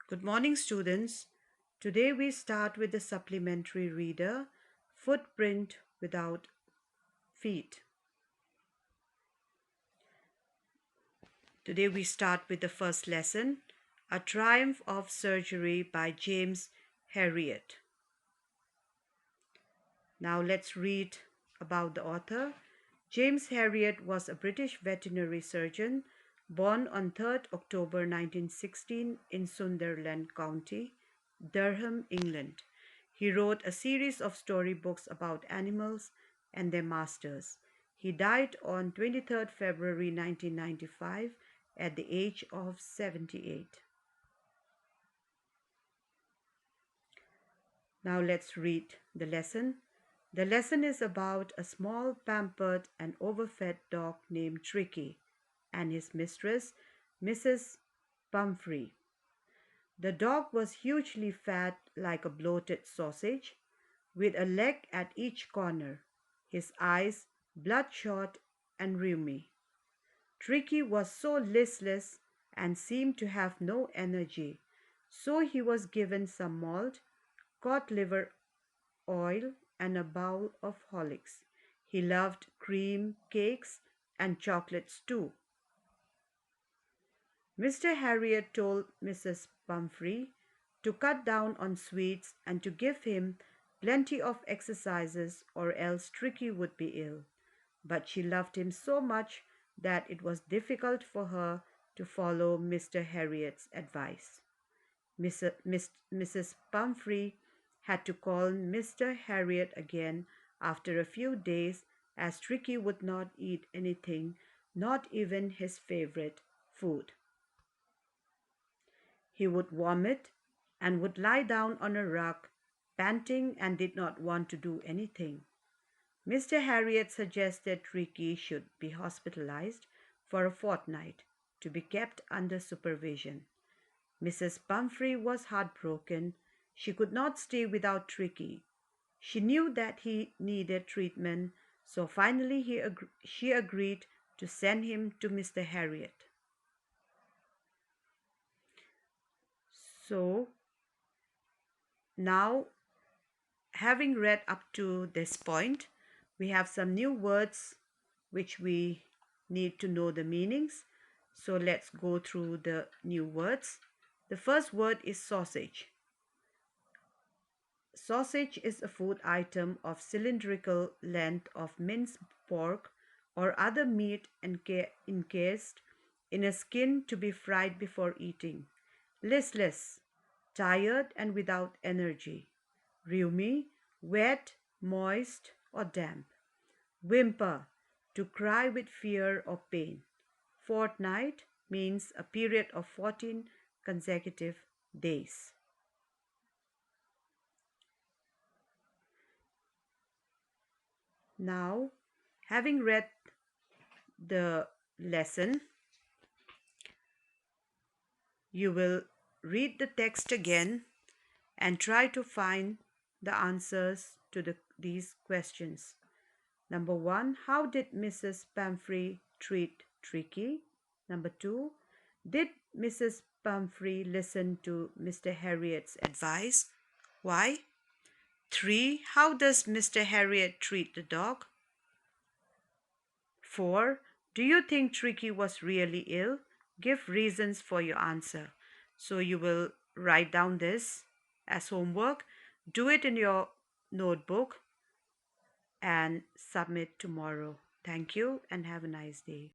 Good morning, students. Today we start with the supplementary reader, Footprint Without Feet. Today we start with the first lesson, A Triumph of Surgery by James Herriot. Now let's read about the author. James Herriot was a British veterinary surgeon born on 3rd October 1916 in Sunderland County, Durham, England. He wrote a series of storybooks about animals and their masters. He died on 23rd February 1995 at the age of 78. Now let's read the lesson. The lesson is about a small, pampered, and overfed dog named Tricky and his mistress, Mrs. Pumphrey. The dog was hugely fat like a bloated sausage, with a leg at each corner, his eyes bloodshot and rheumy. Tricky was so listless and seemed to have no energy, so he was given some malt, cod liver oil, and a bowl of Horlicks. He loved cream, cakes, and chocolates too. Mr. Herriot told Mrs. Pumphrey to cut down on sweets and to give him plenty of exercises, or else Tricky would be ill. But she loved him so much that it was difficult for her to follow Mr. Herriot's advice. Mrs. Pumphrey had to call Mr. Herriot again after a few days, as Tricky would not eat anything, not even his favorite food. He would vomit and would lie down on a rug, panting, and did not want to do anything. Mr. Herriot suggested Tricky should be hospitalized for a fortnight to be kept under supervision. Mrs. Pumphrey was heartbroken. She could not stay without Tricky. She knew that he needed treatment, so finally she agreed to send him to Mr. Herriot. So now, having read up to this point, we have some new words which we need to know the meanings. So let's go through the new words. The first word is sausage. Sausage is a food item of cylindrical length of minced pork or other meat encased in a skin to be fried before eating. Listless, tired and without energy. Rheumy, wet, moist or damp. Whimper, to cry with fear or pain. Fortnight means a period of 14 consecutive days. Now, having read the lesson, you will read the text again and try to find the answers to these questions. Number 1, how did Mrs. Pumphrey treat Tricky? Number 2, did Mrs. Pumphrey listen to Mr. Herriot's advice? Why? 3, how does Mr. Herriot treat the dog? 4, do you think Tricky was really ill? Give reasons for your answer. So you will write down this as homework, do it in your notebook, and submit tomorrow. Thank you and have a nice day.